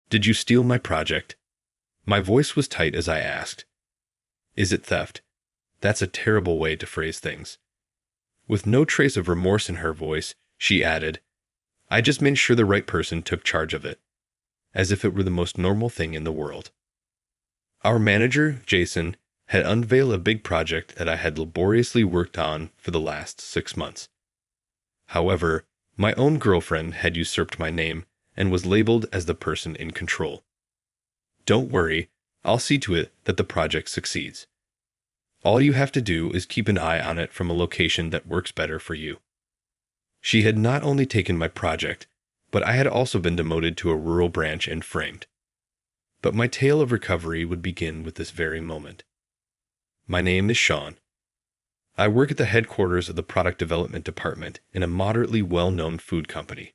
Did you steal my project? My voice was tight as I asked. Is it theft? That's a terrible way to phrase things. With no trace of remorse in her voice, she added, I just made sure the right person took charge of it, as if it were the most normal thing in the world. Our manager, Jason, had unveiled a big project that I had laboriously worked on for the last 6 months. However, my own girlfriend had usurped my name and was labeled as the person in control. Don't worry, I'll see to it that the project succeeds. All you have to do is keep an eye on it from a location that works better for you. She had not only taken my project, but I had also been demoted to a rural branch and framed. But my tale of recovery would begin with this very moment. My name is Sean. I work at the headquarters of the product development department in a moderately well-known food company.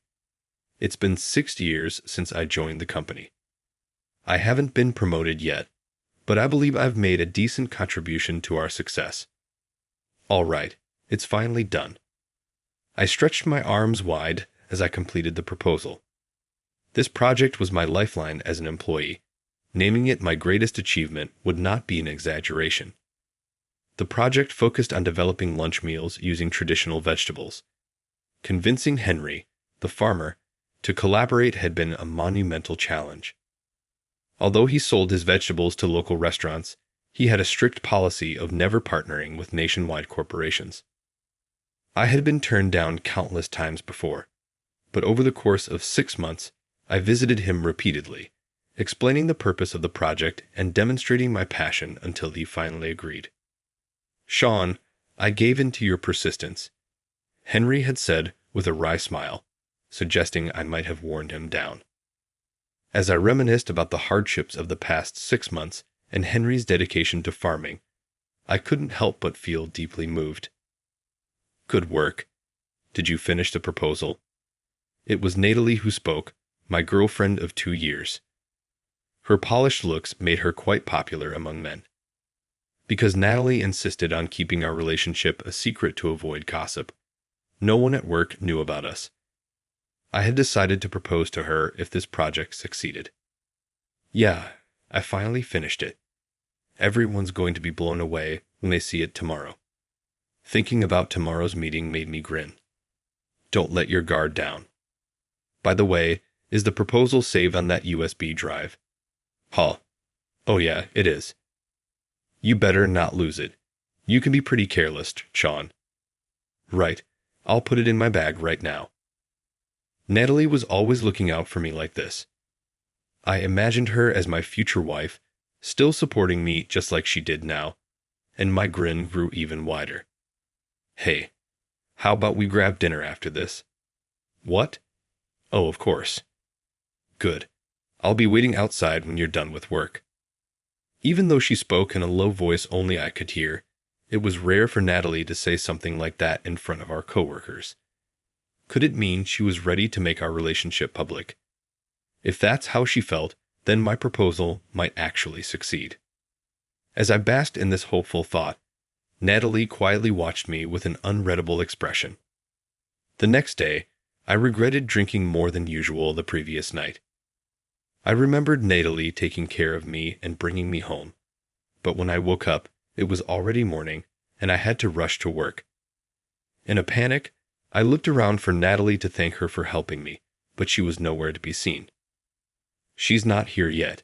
It's been 6 years since I joined the company. I haven't been promoted yet, but I believe I've made a decent contribution to our success. All right, it's finally done. I stretched my arms wide as I completed the proposal. This project was my lifeline as an employee. Naming it my greatest achievement would not be an exaggeration. The project focused on developing lunch meals using traditional vegetables. Convincing Henry, the farmer, to collaborate had been a monumental challenge. Although he sold his vegetables to local restaurants, he had a strict policy of never partnering with nationwide corporations. I had been turned down countless times before, but over the course of 6 months, I visited him repeatedly, explaining the purpose of the project and demonstrating my passion until he finally agreed. Sean, I gave in to your persistence, Henry had said with a wry smile, suggesting I might have worn him down. As I reminisced about the hardships of the past 6 months and Henry's dedication to farming, I couldn't help but feel deeply moved. Good work. Did you finish the proposal? It was Natalie who spoke, my girlfriend of 2 years. Her polished looks made her quite popular among men. Because Natalie insisted on keeping our relationship a secret to avoid gossip, no one at work knew about us. I had decided to propose to her if this project succeeded. Yeah, I finally finished it. Everyone's going to be blown away when they see it tomorrow. Thinking about tomorrow's meeting made me grin. Don't let your guard down. By the way, is the proposal saved on that USB drive? Huh. Oh yeah, it is. You better not lose it. You can be pretty careless, Sean. Right. I'll put it in my bag right now. Natalie was always looking out for me like this. I imagined her as my future wife, still supporting me just like she did now, and my grin grew even wider. Hey, how about we grab dinner after this? What? Oh, of course. Good. I'll be waiting outside when you're done with work. Even though she spoke in a low voice only I could hear, it was rare for Natalie to say something like that in front of our coworkers. Could it mean she was ready to make our relationship public? If that's how she felt, then my proposal might actually succeed. As I basked in this hopeful thought, Natalie quietly watched me with an unreadable expression. The next day, I regretted drinking more than usual the previous night. I remembered Natalie taking care of me and bringing me home, but when I woke up, it was already morning, and I had to rush to work. In a panic, I looked around for Natalie to thank her for helping me, but she was nowhere to be seen. She's not here yet.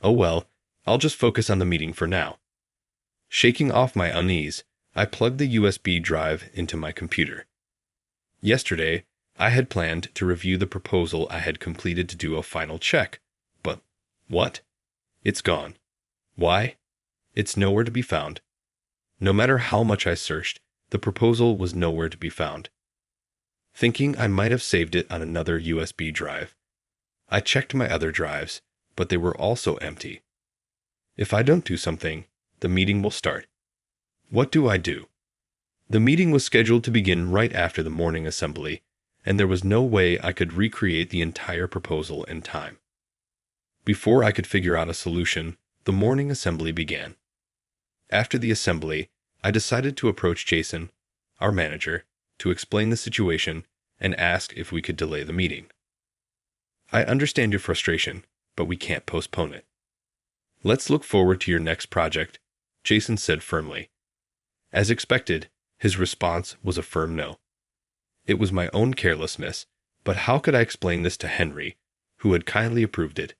Oh well, I'll just focus on the meeting for now. Shaking off my unease, I plugged the USB drive into my computer. Yesterday, I had planned to review the proposal I had completed to do a final check, but what? It's gone. Why? It's nowhere to be found. No matter how much I searched, the proposal was nowhere to be found. Thinking I might have saved it on another USB drive, I checked my other drives, but they were also empty. If I don't do something, the meeting will start. What do I do? The meeting was scheduled to begin right after the morning assembly, and there was no way I could recreate the entire proposal in time. Before I could figure out a solution, the morning assembly began. After the assembly, I decided to approach Jason, our manager, to explain the situation and ask if we could delay the meeting. I understand your frustration, but we can't postpone it. Let's look forward to your next project, Jason said firmly. As expected, his response was a firm no. It was my own carelessness, but how could I explain this to Henry, who had kindly approved it?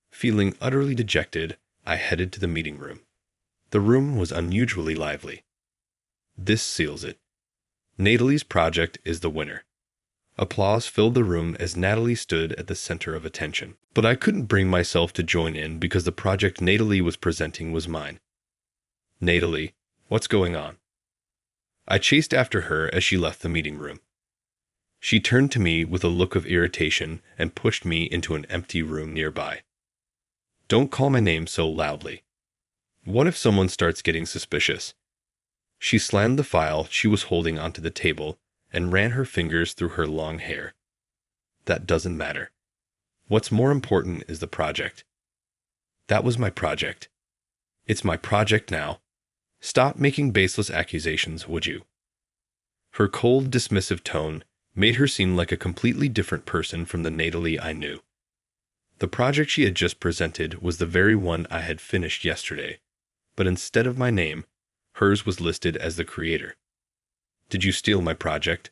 Feeling utterly dejected, I headed to the meeting room. The room was unusually lively. This seals it. Natalie's project is the winner. Applause filled the room as Natalie stood at the center of attention. But I couldn't bring myself to join in because the project Natalie was presenting was mine. Natalie, what's going on? I chased after her as she left the meeting room. She turned to me with a look of irritation and pushed me into an empty room nearby. Don't call my name so loudly. What if someone starts getting suspicious? She slammed the file she was holding onto the table and ran her fingers through her long hair. That doesn't matter. What's more important is the project. That was my project. It's my project now. Stop making baseless accusations, would you? Her cold, dismissive tone made her seem like a completely different person from the Natalie I knew. The project she had just presented was the very one I had finished yesterday, but instead of my name, hers was listed as the creator. Did you steal my project?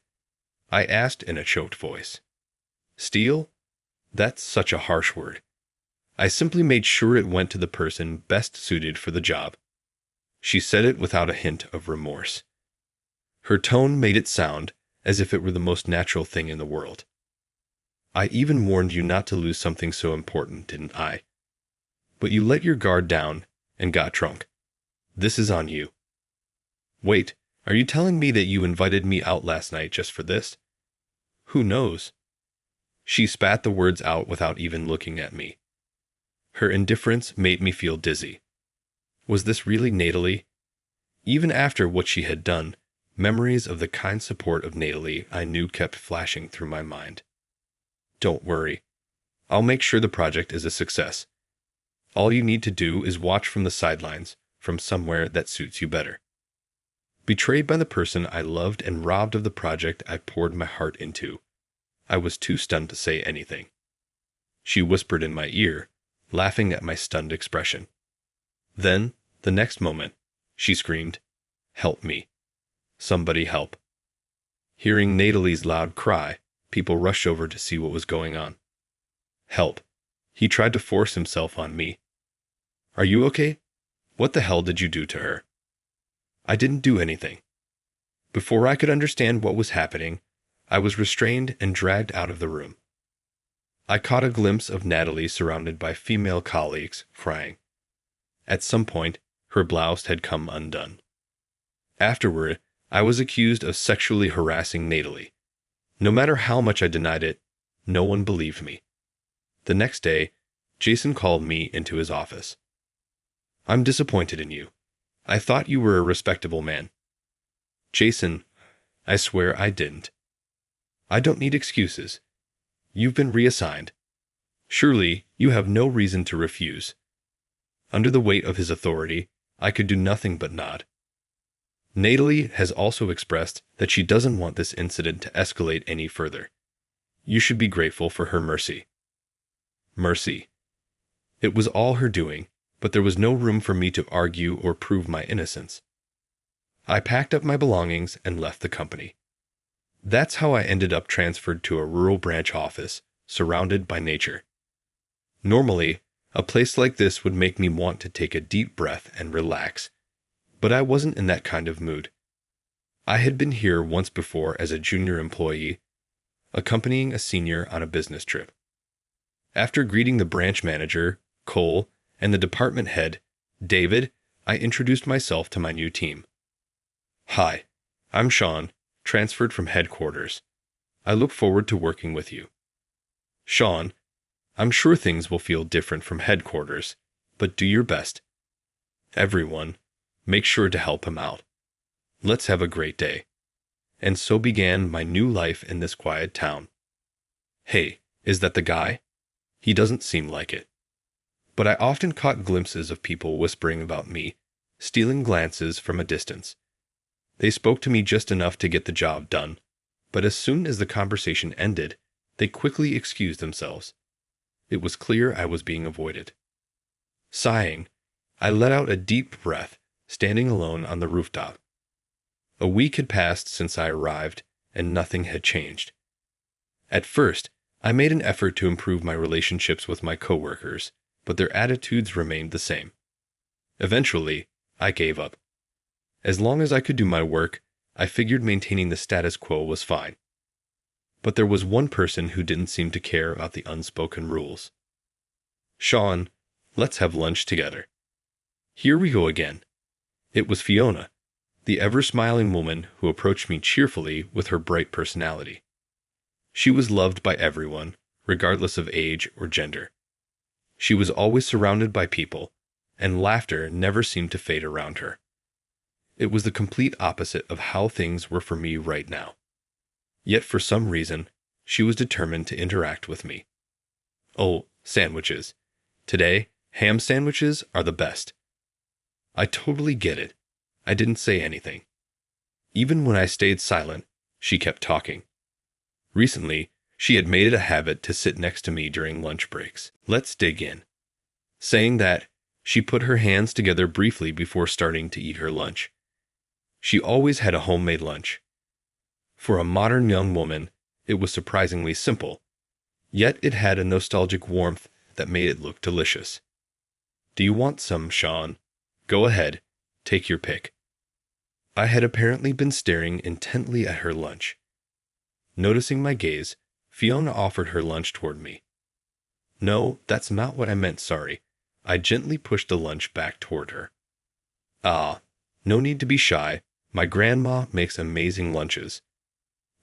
I asked in a choked voice. Steal? That's such a harsh word. I simply made sure it went to the person best suited for the job. She said it without a hint of remorse. Her tone made it sound as if it were the most natural thing in the world. I even warned you not to lose something so important, didn't I? But you let your guard down and got drunk. This is on you. Wait, are you telling me that you invited me out last night just for this? Who knows? She spat the words out without even looking at me. Her indifference made me feel dizzy. Was this really Natalie? Even after what she had done, memories of the kind support of Natalie I knew kept flashing through my mind. Don't worry. I'll make sure the project is a success. All you need to do is watch from the sidelines, from somewhere that suits you better. Betrayed by the person I loved and robbed of the project I poured my heart into, I was too stunned to say anything. She whispered in my ear, laughing at my stunned expression. Then, the next moment, she screamed, "Help me. Somebody help." Hearing Natalie's loud cry, people rushed over to see what was going on. Help. He tried to force himself on me. Are you okay? What the hell did you do to her? I didn't do anything. Before I could understand what was happening, I was restrained and dragged out of the room. I caught a glimpse of Natalie surrounded by female colleagues, crying. At some point, her blouse had come undone. Afterward, I was accused of sexually harassing Natalie. No matter how much I denied it, no one believed me. The next day, Jason called me into his office. I'm disappointed in you. I thought you were a respectable man. Jason, I swear I didn't. I don't need excuses. You've been reassigned. Surely, you have no reason to refuse. Under the weight of his authority, I could do nothing but nod. Natalie has also expressed that she doesn't want this incident to escalate any further. You should be grateful for her mercy. Mercy. It was all her doing, but there was no room for me to argue or prove my innocence. I packed up my belongings and left the company. That's how I ended up transferred to a rural branch office, surrounded by nature. Normally, a place like this would make me want to take a deep breath and relax, but I wasn't in that kind of mood. I had been here once before as a junior employee, accompanying a senior on a business trip. After greeting the branch manager, Cole, and the department head, David, I introduced myself to my new team. Hi, I'm Sean, transferred from headquarters. I look forward to working with you. Sean, I'm sure things will feel different from headquarters, but do your best. Everyone, make sure to help him out. Let's have a great day. And so began my new life in this quiet town. Hey, is that the guy? He doesn't seem like it. But I often caught glimpses of people whispering about me, stealing glances from a distance. They spoke to me just enough to get the job done, but as soon as the conversation ended, they quickly excused themselves. It was clear I was being avoided. Sighing, I let out a deep breath, standing alone on the rooftop. A week had passed since I arrived, and nothing had changed. At first, I made an effort to improve my relationships with my coworkers, but their attitudes remained the same. Eventually, I gave up. As long as I could do my work, I figured maintaining the status quo was fine. But there was one person who didn't seem to care about the unspoken rules. "Sean, let's have lunch together." Here we go again. It was Fiona, the ever-smiling woman who approached me cheerfully with her bright personality. She was loved by everyone, regardless of age or gender. She was always surrounded by people, and laughter never seemed to fade around her. It was the complete opposite of how things were for me right now. Yet for some reason, she was determined to interact with me. "Oh, sandwiches. Today, ham sandwiches are the best." I totally get it. I didn't say anything. Even when I stayed silent, she kept talking. Recently, she had made it a habit to sit next to me during lunch breaks. Let's dig in. Saying that, she put her hands together briefly before starting to eat her lunch. She always had a homemade lunch. For a modern young woman, it was surprisingly simple, yet it had a nostalgic warmth that made it look delicious. "Do you want some, Sean? Go ahead, take your pick." I had apparently been staring intently at her lunch. Noticing my gaze, Fiona offered her lunch toward me. "No, that's not what I meant, sorry." I gently pushed the lunch back toward her. "Ah, no need to be shy. My grandma makes amazing lunches."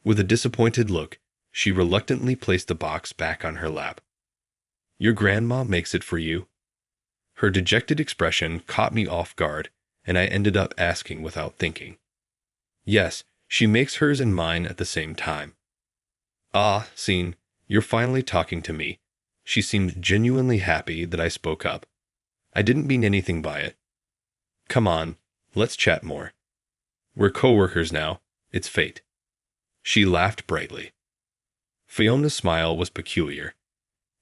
With a disappointed look, she reluctantly placed the box back on her lap. "Your grandma makes it for you?" Her dejected expression caught me off guard, and I ended up asking without thinking. "Yes, she makes hers and mine at the same time." "Ah, Scene, you're finally talking to me." She seemed genuinely happy that I spoke up. "I didn't mean anything by it. Come on, let's chat more. We're coworkers now, it's fate." She laughed brightly. Fiona's smile was peculiar.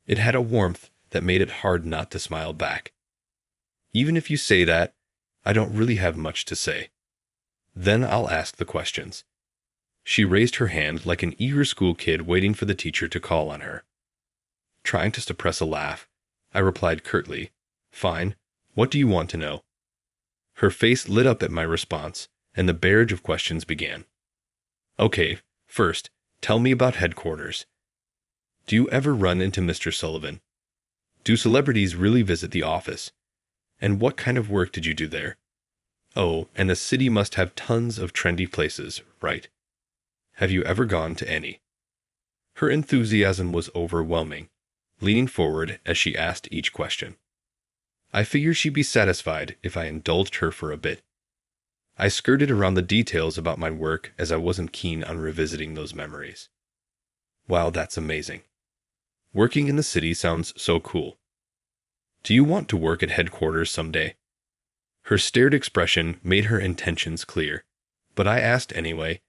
It had a warmth that made it hard not to smile back. "Even if you say that, I don't really have much to say. Then I'll ask the questions." She raised her hand like an eager school kid waiting for the teacher to call on her. Trying to suppress a laugh, I replied curtly, "Fine, what do you want to know?" Her face lit up at my response, and the barrage of questions began. "Okay, first, tell me about headquarters. Do you ever run into Mr. Sullivan? Do celebrities really visit the office? And what kind of work did you do there? Oh, and the city must have tons of trendy places, right? Have you ever gone to any?" Her enthusiasm was overwhelming, leaning forward as she asked each question. I figured she'd be satisfied if I indulged her for a bit. I skirted around the details about my work as I wasn't keen on revisiting those memories. "Wow, that's amazing. Working in the city sounds so cool. Do you want to work at headquarters someday?" Her stared expression made her intentions clear, but I asked anyway.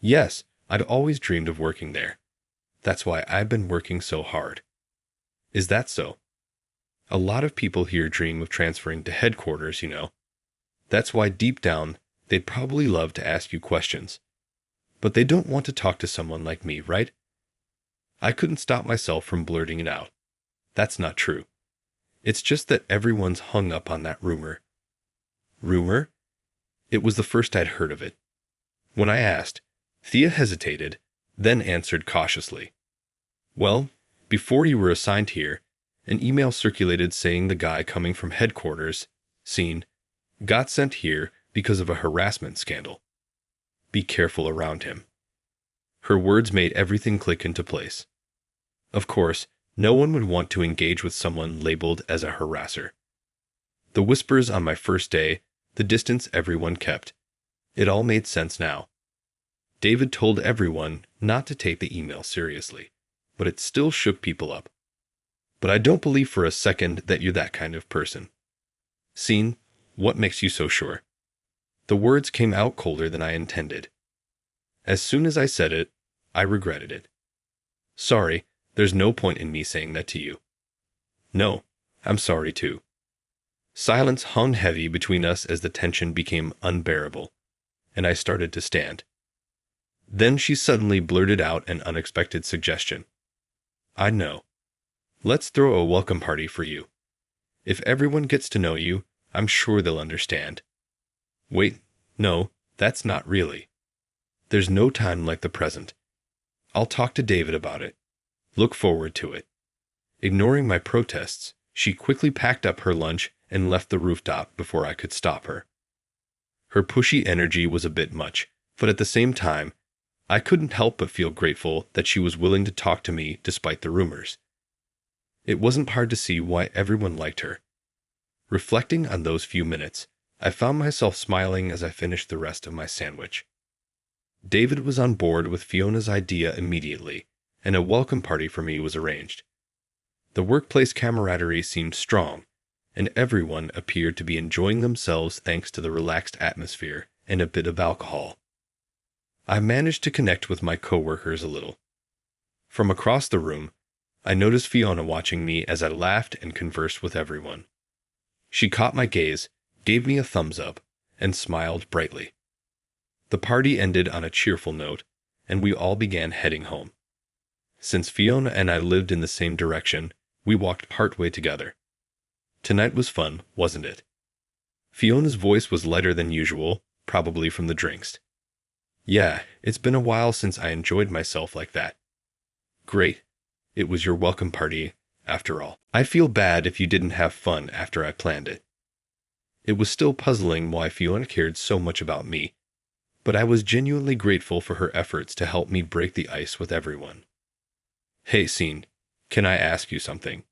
"Yes, I'd always dreamed of working there. That's why I've been working so hard." "Is that so?" "A lot of people here dream of transferring to headquarters, you know. That's why deep down, they'd probably love to ask you questions. But they don't want to talk to someone like me, right?" I couldn't stop myself from blurting it out. "That's not true. It's just that everyone's hung up on that rumor." "Rumor?" It was the first I'd heard of it. When I asked, Thea hesitated, then answered cautiously. "Well, before you were assigned here, an email circulated saying the guy coming from headquarters, Scene, got sent here because of a harassment scandal. Be careful around him." Her words made everything click into place. Of course, no one would want to engage with someone labeled as a harasser. The whispers on my first day, the distance everyone kept. It all made sense now. David told everyone not to take the email seriously, but it still shook people up. "But I don't believe for a second that you're that kind of person." "Scene, what makes you so sure?" The words came out colder than I intended. As soon as I said it, I regretted it. "Sorry, there's no point in me saying that to you. No, I'm sorry too. Silence hung heavy between us as the tension became unbearable, and I started to stand. Then she suddenly blurted out an unexpected suggestion. I know. Let's throw a welcome party for you. If everyone gets to know you, I'm sure they'll understand. Wait, no, that's not really. There's no time like the present. I'll talk to David about it. Look forward to it. Ignoring my protests, she quickly packed up her lunch and left the rooftop before I could stop her. Her pushy energy was a bit much, but at the same time, I couldn't help but feel grateful that she was willing to talk to me despite the rumors. It wasn't hard to see why everyone liked her. Reflecting on those few minutes, I found myself smiling as I finished the rest of my sandwich. David was on board with Fiona's idea immediately, and a welcome party for me was arranged. The workplace camaraderie seemed strong, and everyone appeared to be enjoying themselves thanks to the relaxed atmosphere and a bit of alcohol. I managed to connect with my coworkers a little. From across the room, I noticed Fiona watching me as I laughed and conversed with everyone. She caught my gaze, gave me a thumbs up, and smiled brightly. The party ended on a cheerful note, and we all began heading home. Since Fiona and I lived in the same direction, we walked partway together. Tonight was fun, wasn't it? Fiona's voice was lighter than usual, probably from the drinks. Yeah, it's been a while since I enjoyed myself like that. Great. It was your welcome party, after all. I feel bad if you didn't have fun after I planned it. It was still puzzling why Fiona cared so much about me, but I was genuinely grateful for her efforts to help me break the ice with everyone. Hey, Scene, can I ask you something?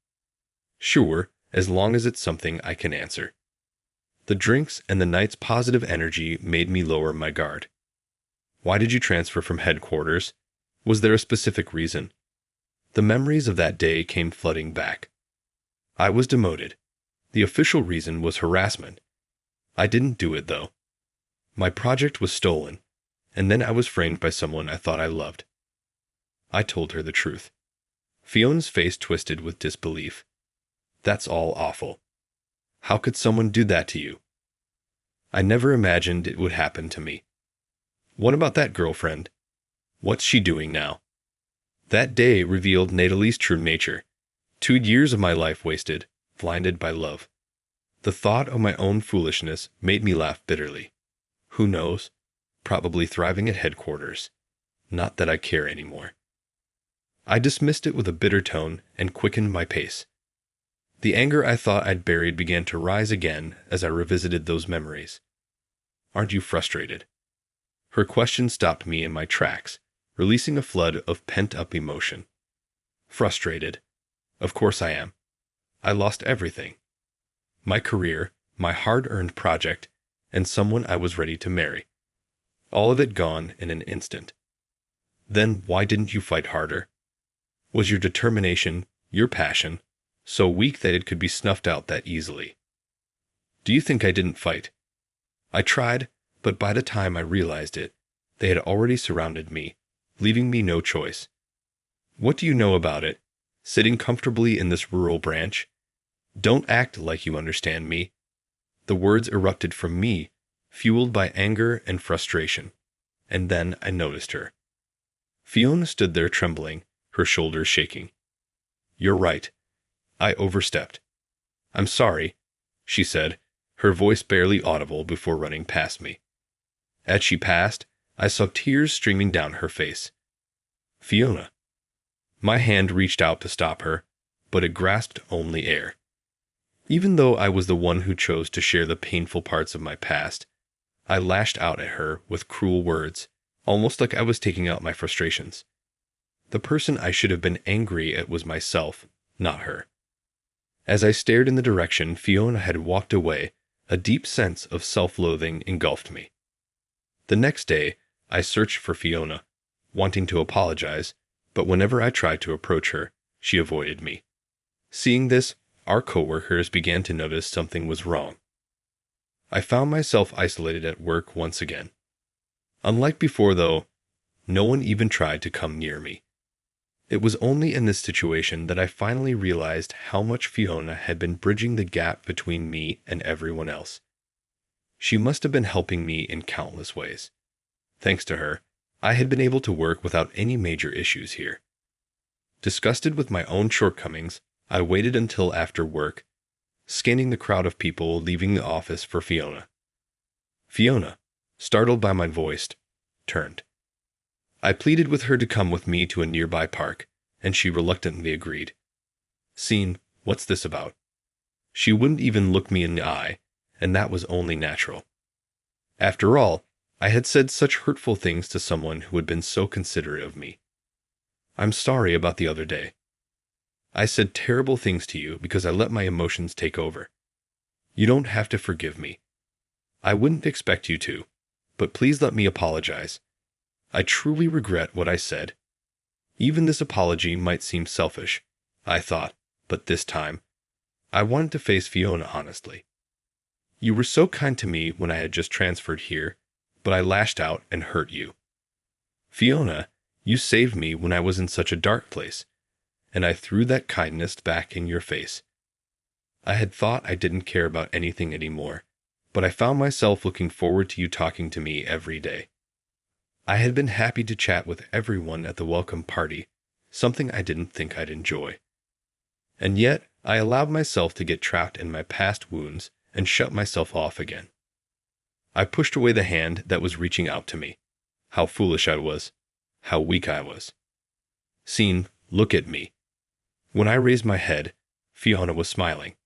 Sure, as long as it's something I can answer. The drinks and the night's positive energy made me lower my guard. Why did you transfer from headquarters? Was there a specific reason? The memories of that day came flooding back. I was demoted. The official reason was harassment. I didn't do it, though. My project was stolen, and then I was framed by someone I thought I loved. I told her the truth. Fiona's face twisted with disbelief. That's all awful. How could someone do that to you? I never imagined it would happen to me. What about that girlfriend? What's she doing now? That day revealed Natalie's true nature. 2 years of my life wasted, blinded by love. The thought of my own foolishness made me laugh bitterly. Who knows? Probably thriving at headquarters. Not that I care anymore. I dismissed it with a bitter tone and quickened my pace. The anger I thought I'd buried began to rise again as I revisited those memories. Aren't you frustrated? Her question stopped me in my tracks, releasing a flood of pent-up emotion. Frustrated. Of course I am. I lost everything. My career, my hard-earned project, and someone I was ready to marry. All of it gone in an instant. Then why didn't you fight harder? Was your determination, your passion, so weak that it could be snuffed out that easily? Do you think I didn't fight? I tried, but by the time I realized it, they had already surrounded me, leaving me no choice. What do you know about it? Sitting comfortably in this rural branch? Don't act like you understand me. The words erupted from me, fueled by anger and frustration. And then I noticed her. Fiona stood there trembling, her shoulders shaking. You're right. I overstepped. I'm sorry, she said, her voice barely audible before running past me. As she passed, I saw tears streaming down her face. Fiona. My hand reached out to stop her, but it grasped only air. Even though I was the one who chose to share the painful parts of my past, I lashed out at her with cruel words, almost like I was taking out my frustrations. The person I should have been angry at was myself, not her. As I stared in the direction Fiona had walked away, a deep sense of self-loathing engulfed me. The next day, I searched for Fiona, wanting to apologize, but whenever I tried to approach her, she avoided me. Seeing this, our coworkers began to notice something was wrong. I found myself isolated at work once again. Unlike before, though, no one even tried to come near me. It was only in this situation that I finally realized how much Fiona had been bridging the gap between me and everyone else. She must have been helping me in countless ways. Thanks to her, I had been able to work without any major issues here. Disgusted with my own shortcomings, I waited until after work, scanning the crowd of people leaving the office for Fiona. Fiona, startled by my voice, turned. I pleaded with her to come with me to a nearby park, and she reluctantly agreed. Scene, what's this about? She wouldn't even look me in the eye, and that was only natural. After all, I had said such hurtful things to someone who had been so considerate of me. I'm sorry about the other day. I said terrible things to you because I let my emotions take over. You don't have to forgive me. I wouldn't expect you to, but please let me apologize. I truly regret what I said. Even this apology might seem selfish, I thought, but this time, I wanted to face Fiona honestly. You were so kind to me when I had just transferred here, but I lashed out and hurt you. Fiona, you saved me when I was in such a dark place, and I threw that kindness back in your face. I had thought I didn't care about anything anymore, but I found myself looking forward to you talking to me every day. I had been happy to chat with everyone at the welcome party, something I didn't think I'd enjoy. And yet, I allowed myself to get trapped in my past wounds and shut myself off again. I pushed away the hand that was reaching out to me. How foolish I was. How weak I was. Scene, look at me. When I raised my head, Fiona was smiling.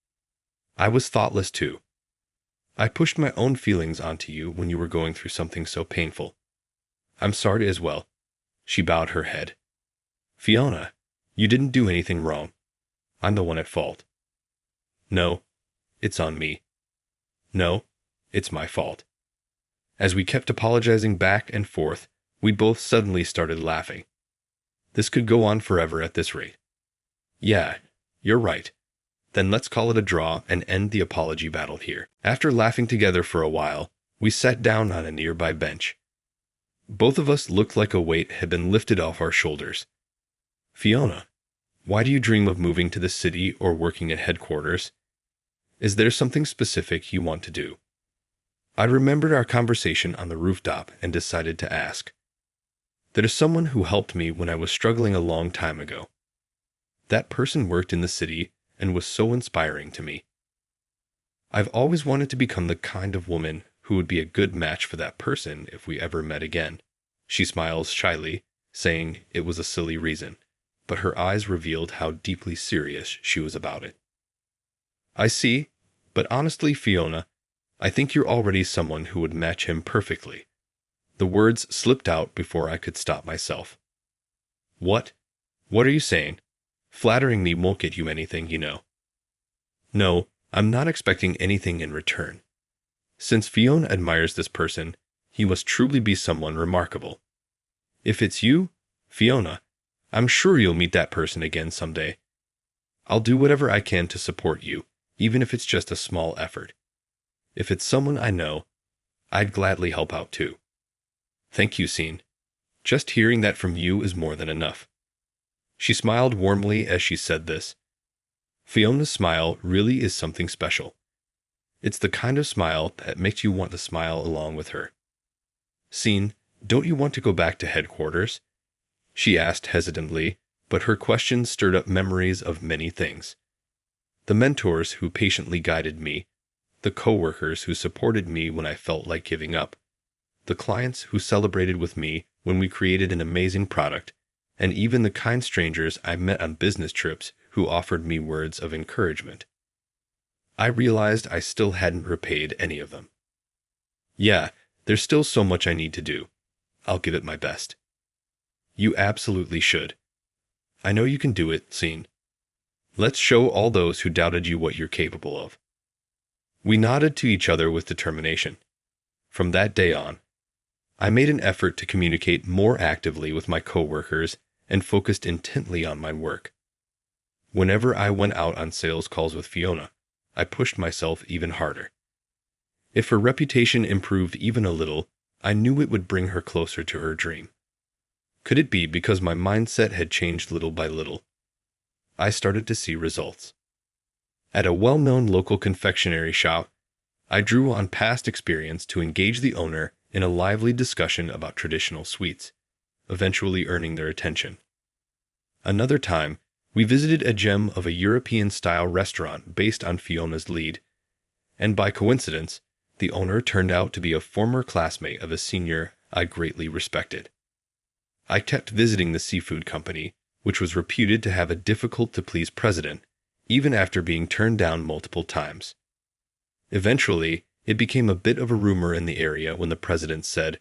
I was thoughtless too. I pushed my own feelings onto you when you were going through something so painful. I'm sorry as well. She bowed her head. Fiona, you didn't do anything wrong. I'm the one at fault. No, it's on me. No, it's my fault. As we kept apologizing back and forth, we both suddenly started laughing. This could go on forever at this rate. Yeah, you're right. Then let's call it a draw and end the apology battle here. After laughing together for a while, we sat down on a nearby bench. Both of us looked like a weight had been lifted off our shoulders. Fiona, why do you dream of moving to the city or working at headquarters? Is there something specific you want to do? I remembered our conversation on the rooftop and decided to ask. There's someone who helped me when I was struggling a long time ago. That person worked in the city and was so inspiring to me. I've always wanted to become the kind of woman who would be a good match for that person if we ever met again. She smiles shyly, saying it was a silly reason, but her eyes revealed how deeply serious she was about it. I see, but honestly, Fiona, I think you're already someone who would match him perfectly. The words slipped out before I could stop myself. What? What are you saying? Flattering me won't get you anything, you know. No, I'm not expecting anything in return. Since Fiona admires this person, he must truly be someone remarkable. If it's you, Fiona, I'm sure you'll meet that person again someday. I'll do whatever I can to support you, even if it's just a small effort. If it's someone I know, I'd gladly help out too. Thank you, Scene. Just hearing that from you is more than enough. She smiled warmly as she said this. Fiona's smile really is something special. It's the kind of smile that makes you want to smile along with her. Scene, don't you want to go back to headquarters? She asked hesitantly, but her question stirred up memories of many things. The mentors who patiently guided me, the coworkers who supported me when I felt like giving up, the clients who celebrated with me when we created an amazing product, and even the kind strangers I met on business trips who offered me words of encouragement. I realized I still hadn't repaid any of them. Yeah, there's still so much I need to do. I'll give it my best. You absolutely should. I know you can do it, Scene. Let's show all those who doubted you what you're capable of. We nodded to each other with determination. From that day on, I made an effort to communicate more actively with my coworkers and focused intently on my work. Whenever I went out on sales calls with Fiona, I pushed myself even harder. If her reputation improved even a little, I knew it would bring her closer to her dream. Could it be because my mindset had changed little by little? I started to see results. At a well-known local confectionery shop, I drew on past experience to engage the owner in a lively discussion about traditional sweets, eventually earning their attention. Another time, we visited a gem of a European-style restaurant based on Fiona's lead, and by coincidence, the owner turned out to be a former classmate of a senior I greatly respected. I kept visiting the seafood company, which was reputed to have a difficult-to-please president, even after being turned down multiple times. Eventually, it became a bit of a rumor in the area when the president said,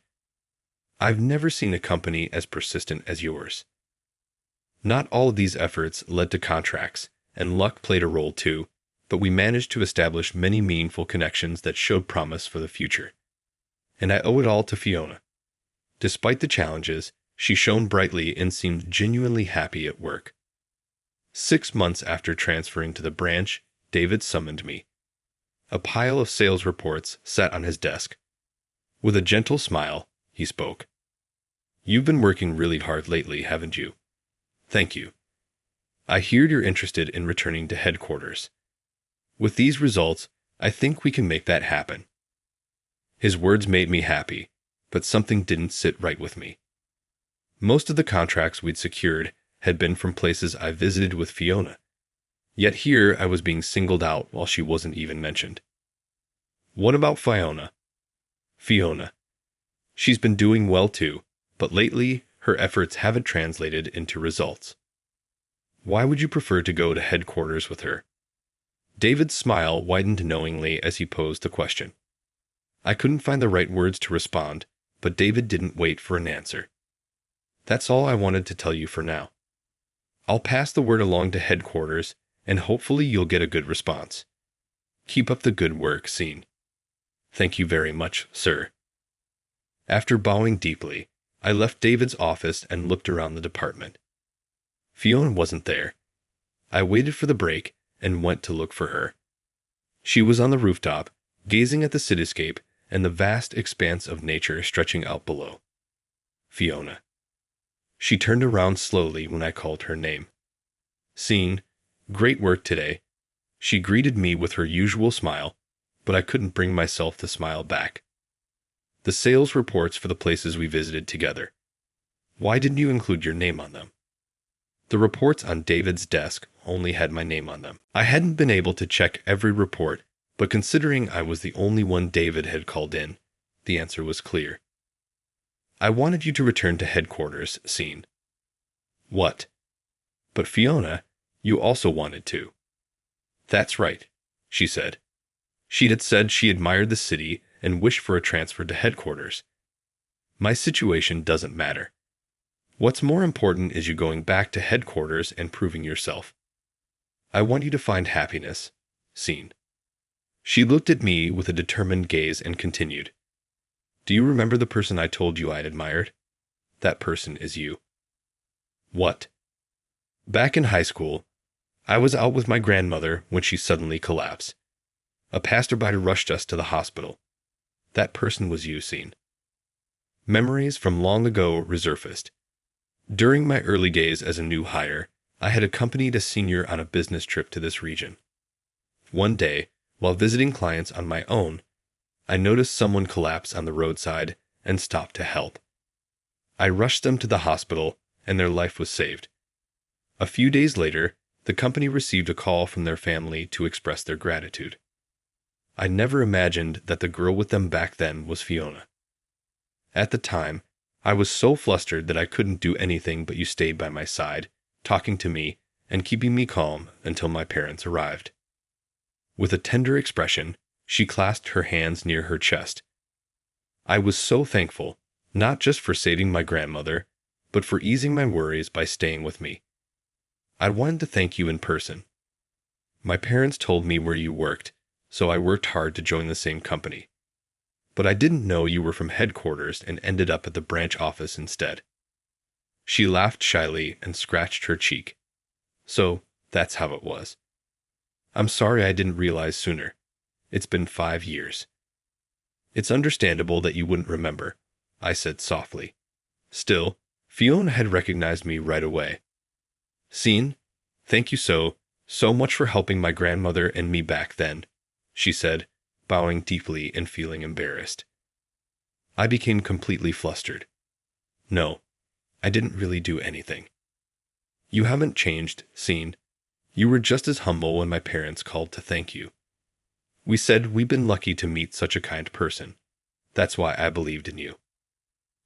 "I've never seen a company as persistent as yours." Not all of these efforts led to contracts, and luck played a role too, but we managed to establish many meaningful connections that showed promise for the future. And I owe it all to Fiona. Despite the challenges, she shone brightly and seemed genuinely happy at work. 6 months after transferring to the branch, David summoned me. A pile of sales reports sat on his desk. With a gentle smile, he spoke. "You've been working really hard lately, haven't you?" "Thank you. I hear you're interested in returning to headquarters. With these results, I think we can make that happen." His words made me happy, but something didn't sit right with me. Most of the contracts we'd secured had been from places I visited with Fiona. Yet here I was being singled out while she wasn't even mentioned. "What about Fiona?" "Fiona. She's been doing well too, but lately her efforts haven't translated into results." "Why would you prefer to go to headquarters with her?" David's smile widened knowingly as he posed the question. I couldn't find the right words to respond, but David didn't wait for an answer. "That's all I wanted to tell you for now. I'll pass the word along to headquarters, and hopefully you'll get a good response. Keep up the good work, Scene." "Thank you very much, sir." After bowing deeply, I left David's office and looked around the department. Fiona wasn't there. I waited for the break and went to look for her. She was on the rooftop, gazing at the cityscape and the vast expanse of nature stretching out below. Fiona. She turned around slowly when I called her name. "Scene, great work today." She greeted me with her usual smile, but I couldn't bring myself to smile back. "The sales reports for the places we visited together. Why didn't you include your name on them?" The reports on David's desk only had my name on them. I hadn't been able to check every report, but considering I was the only one David had called in, the answer was clear. "I wanted you to return to headquarters, Scene." "What?" "But Fiona, you also wanted to." "That's right," she said. She had said she admired the city and wished for a transfer to headquarters. "My situation doesn't matter. What's more important is you going back to headquarters and proving yourself. I want you to find happiness, Scene." She looked at me with a determined gaze and continued. "Do you remember the person I told you I'd admired? That person is you." "What?" "Back in high school, I was out with my grandmother when she suddenly collapsed. A passerby rushed us to the hospital. That person was you, Scene." Memories from long ago resurfaced. During my early days as a new hire, I had accompanied a senior on a business trip to this region. One day, while visiting clients on my own, I noticed someone collapse on the roadside and stopped to help. I rushed them to the hospital, and their life was saved. A few days later, the company received a call from their family to express their gratitude. I never imagined that the girl with them back then was Fiona. At the time, I was so flustered that I couldn't do anything, but you stayed by my side, talking to me and keeping me calm until my parents arrived. With a tender expression, she clasped her hands near her chest. I was so thankful, not just for saving my grandmother, but for easing my worries by staying with me. I wanted to thank you in person. My parents told me where you worked, so I worked hard to join the same company. But I didn't know you were from headquarters and ended up at the branch office instead." She laughed shyly and scratched her cheek. "So, that's how it was. I'm sorry I didn't realize sooner. It's been 5 years." "It's understandable that you wouldn't remember," I said softly. "Still, Fiona had recognized me right away. "Scene, thank you so much for helping my grandmother and me back then," she said, bowing deeply and feeling embarrassed. I became completely flustered. "No, I didn't really do anything." "You haven't changed, Scene. You were just as humble when my parents called to thank you. We said we've been lucky to meet such a kind person. That's why I believed in you."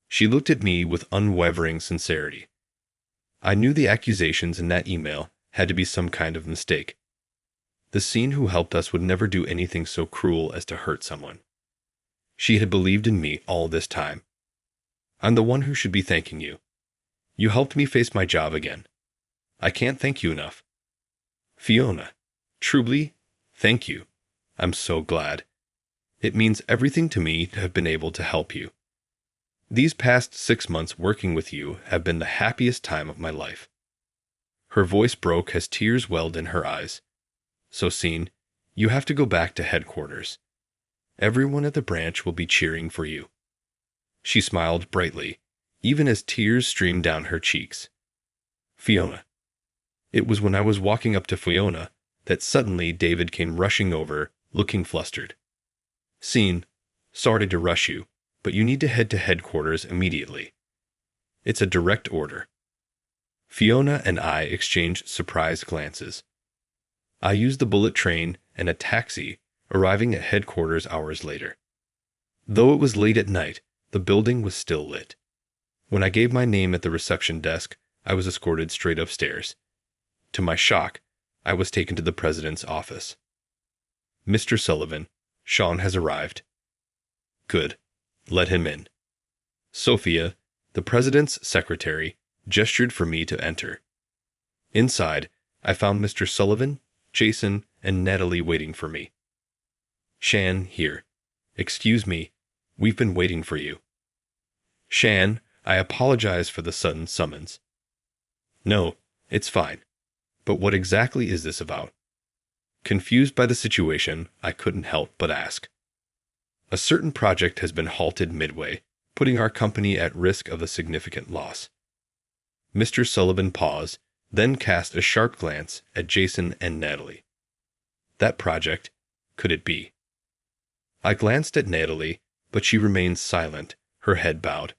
She looked at me with unwavering sincerity. I knew the accusations in that email had to be some kind of mistake. The Scene who helped us would never do anything so cruel as to hurt someone. She had believed in me all this time. I'm the one who should be thanking you. You helped me face my job again. I can't thank you enough. Fiona, truly, thank you. I'm so glad. It means everything to me to have been able to help you. These past 6 months working with you have been the happiest time of my life. Her voice broke as tears welled in her eyes. So, Scene, you have to go back to headquarters. Everyone at the branch will be cheering for you. She smiled brightly, even as tears streamed down her cheeks. Fiona. It was when I was walking up to Fiona that suddenly David came rushing over, looking flustered. Scene, sorry to rush you, but you need to head to headquarters immediately. It's a direct order. Fiona and I exchanged surprised glances. I used the bullet train and a taxi, arriving at headquarters hours later. Though it was late at night, the building was still lit. When I gave my name at the reception desk, I was escorted straight upstairs. To my shock, I was taken to the president's office. "Mr. Sullivan, Sean has arrived." "Good. Let him in." Sophia, the president's secretary, gestured for me to enter. Inside, I found Mr. Sullivan, Jason, and Natalie waiting for me. "Shan, here. Excuse me, we've been waiting for you." "Shan, I apologize for the sudden summons." "No, it's fine. But what exactly is this about?" Confused by the situation, I couldn't help but ask. "A certain project has been halted midway, putting our company at risk of a significant loss." Mr. Sullivan paused, then cast a sharp glance at Jason and Natalie. "That project, could it be?" I glanced at Natalie, but she remained silent, her head bowed.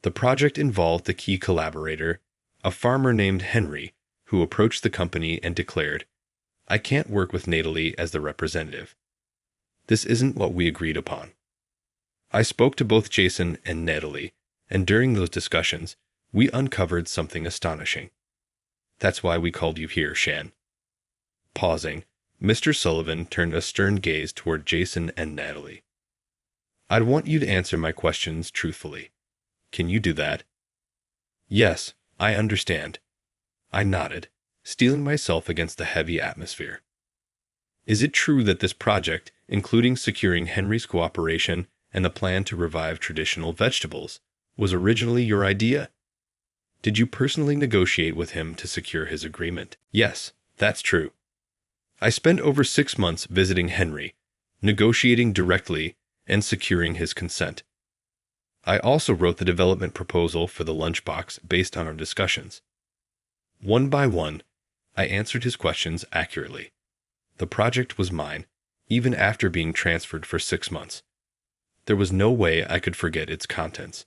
The project involved the key collaborator, a farmer named Henry, who approached the company and declared, "I can't work with Natalie as the representative. This isn't what we agreed upon." I spoke to both Jason and Natalie, and during those discussions, we uncovered something astonishing. That's why we called you here, Shan. Pausing, Mr. Sullivan turned a stern gaze toward Jason and Natalie. "I'd want you to answer my questions truthfully. Can you do that?" "Yes, I understand." I nodded, steeling myself against the heavy atmosphere. "Is it true that this project, including securing Henry's cooperation and the plan to revive traditional vegetables, was originally your idea? Did you personally negotiate with him to secure his agreement?" "Yes, that's true. I spent over 6 months visiting Henry, negotiating directly, and securing his consent. I also wrote the development proposal for the lunchbox based on our discussions. One by one, I answered his questions accurately. The project was mine, even after being transferred for 6 months. There was no way I could forget its contents.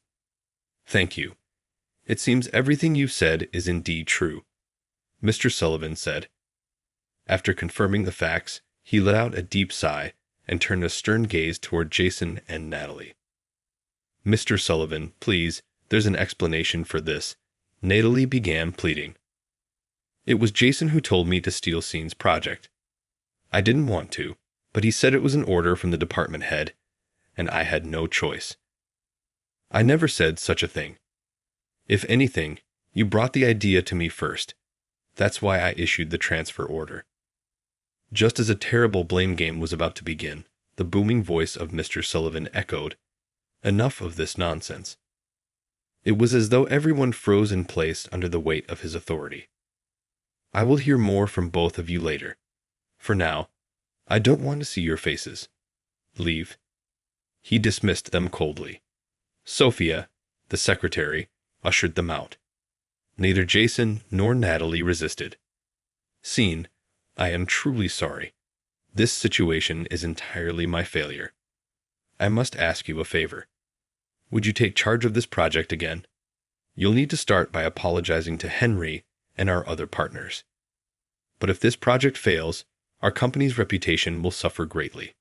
Thank you. It seems everything you've said is indeed true," Mr. Sullivan said. After confirming the facts, he let out a deep sigh and turned a stern gaze toward Jason and Natalie. "Mr. Sullivan, please, there's an explanation for this," Natalie began pleading. "It was Jason who told me to steal Scene's project. I didn't want to, but he said it was an order from the department head, and I had no choice. I never said such a thing. If anything, you brought the idea to me first. That's why I issued the transfer order." Just as a terrible blame game was about to begin, the booming voice of Mr. Sullivan echoed, "Enough of this nonsense." It was as though everyone froze in place under the weight of his authority. "I will hear more from both of you later. For now, I don't want to see your faces. Leave." He dismissed them coldly. Sophia, the secretary, ushered them out. Neither Jason nor Natalie resisted. Scene, I am truly sorry. This situation is entirely my failure. I must ask you a favor. Would you take charge of this project again? You'll need to start by apologizing to Henry and our other partners. But if this project fails, our company's reputation will suffer greatly.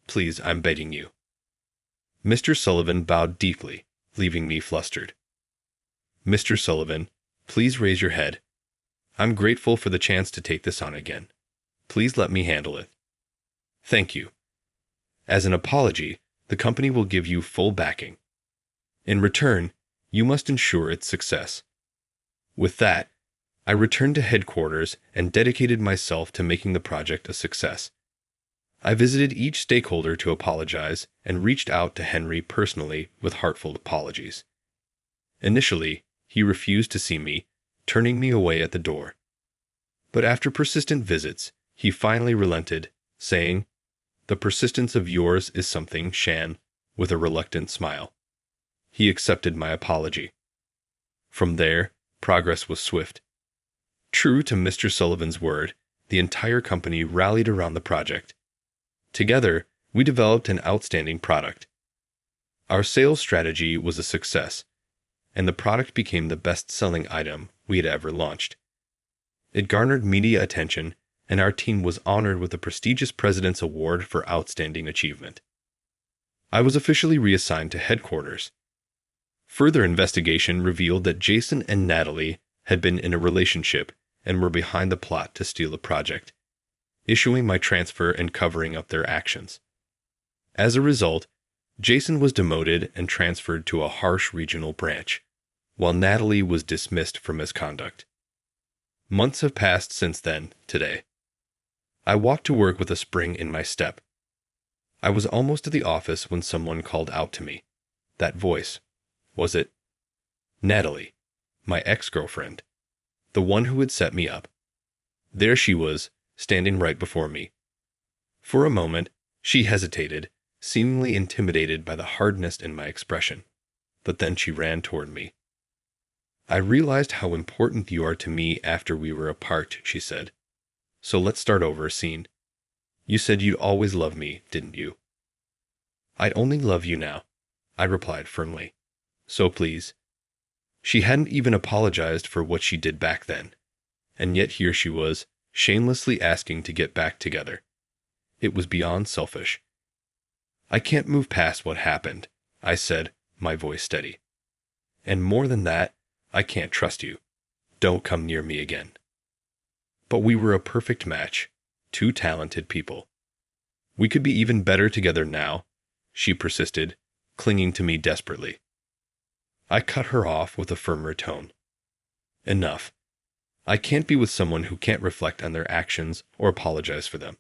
Please, I'm begging you. Mr. Sullivan bowed deeply, leaving me flustered. Mr. Sullivan, please raise your head. I'm grateful for the chance to take this on again. Please let me handle it. Thank you. As an apology, the company will give you full backing. In return, you must ensure its success. With that, I returned to headquarters and dedicated myself to making the project a success. I visited each stakeholder to apologize and reached out to Henry personally with heartfelt apologies. Initially, he refused to see me, turning me away at the door. But after persistent visits, he finally relented, saying, "The persistence of yours is something, Shan," with a reluctant smile. He accepted my apology. From there, progress was swift. True to Mr. Sullivan's word, the entire company rallied around the project. Together, we developed an outstanding product. Our sales strategy was a success, and the product became the best-selling item we had ever launched. It garnered media attention, and our team was honored with the prestigious President's Award for Outstanding Achievement. I was officially reassigned to headquarters. Further investigation revealed that Jason and Natalie had been in a relationship and were behind the plot to steal the project, issuing my transfer and covering up their actions. As a result, Jason was demoted and transferred to a harsh regional branch, while Natalie was dismissed for misconduct. Months have passed since then, today. I walked to work with a spring in my step. I was almost at the office when someone called out to me. That voice. Was it Natalie, my ex-girlfriend, the one who had set me up? There she was, standing right before me. For a moment, she hesitated, seemingly intimidated by the hardness in my expression, but then she ran toward me. "I realized how important you are to me after we were apart," she said. "So let's start over, Scene. You said you'd always love me, didn't you?" "I'd only love you now," I replied firmly. "So please." She hadn't even apologized for what she did back then, and yet here she was, shamelessly asking to get back together. It was beyond selfish. "I can't move past what happened," I said, my voice steady. "And more than that, I can't trust you. Don't come near me again." But we were a perfect match, two talented people. "We could be even better together now," she persisted, clinging to me desperately. I cut her off with a firmer tone. "Enough. I can't be with someone who can't reflect on their actions or apologize for them.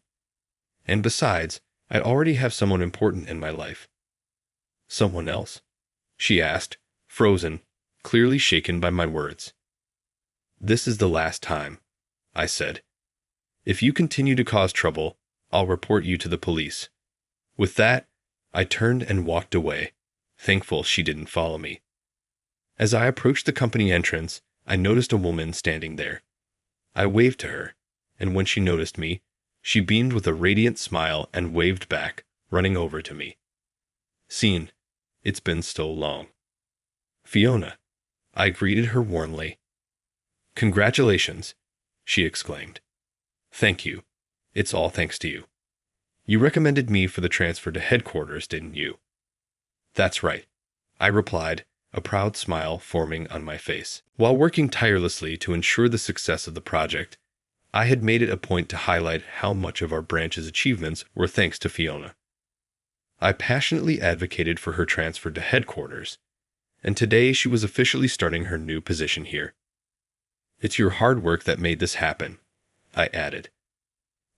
And besides, I already have someone important in my life." "Someone else?" she asked, frozen, clearly shaken by my words. "This is the last time," I said. "If you continue to cause trouble, I'll report you to the police." With that, I turned and walked away, thankful she didn't follow me. As I approached the company entrance, I noticed a woman standing there. I waved to her, and when she noticed me, she beamed with a radiant smile and waved back, running over to me. "Scene, it's been so long." "Fiona," I greeted her warmly. "Congratulations," she exclaimed. "Thank you. It's all thanks to you. You recommended me for the transfer to headquarters, didn't you?" "That's right," I replied, a proud smile forming on my face. While working tirelessly to ensure the success of the project, I had made it a point to highlight how much of our branch's achievements were thanks to Fiona. I passionately advocated for her transfer to headquarters, and today she was officially starting her new position here. "It's your hard work that made this happen," I added.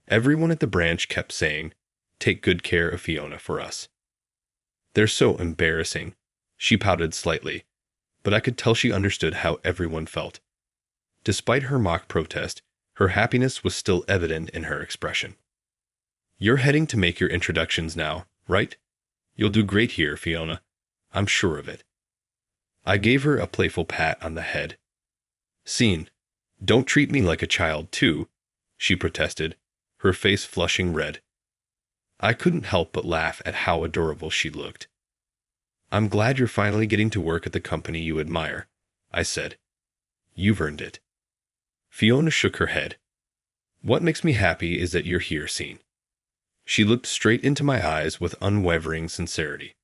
Everyone at the branch kept saying, "Take good care of Fiona for us." "They're so embarrassing." She pouted slightly, but I could tell she understood how everyone felt. Despite her mock protest, her happiness was still evident in her expression. "You're heading to make your introductions now, right? You'll do great here, Fiona. I'm sure of it." I gave her a playful pat on the head. "Scene, don't treat me like a child, too," she protested, her face flushing red. I couldn't help but laugh at how adorable she looked. "I'm glad you're finally getting to work at the company you admire," I said. "You've earned it." Fiona shook her head. "What makes me happy is that you're here, Scene." She looked straight into my eyes with unwavering sincerity.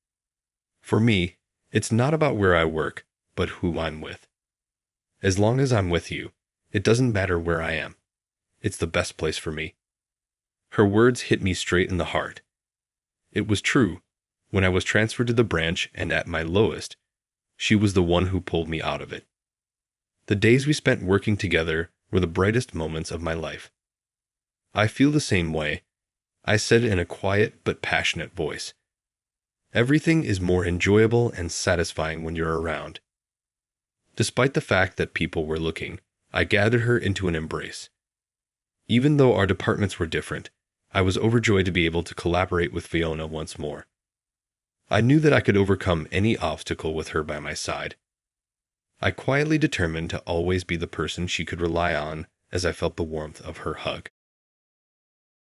"For me, it's not about where I work, but who I'm with. As long as I'm with you, it doesn't matter where I am. It's the best place for me." Her words hit me straight in the heart. It was true. When I was transferred to the branch and at my lowest, she was the one who pulled me out of it. The days we spent working together were the brightest moments of my life. "I feel the same way," I said in a quiet but passionate voice. "Everything is more enjoyable and satisfying when you're around." Despite the fact that people were looking, I gathered her into an embrace. Even though our departments were different, I was overjoyed to be able to collaborate with Fiona once more. I knew that I could overcome any obstacle with her by my side. I quietly determined to always be the person she could rely on as I felt the warmth of her hug.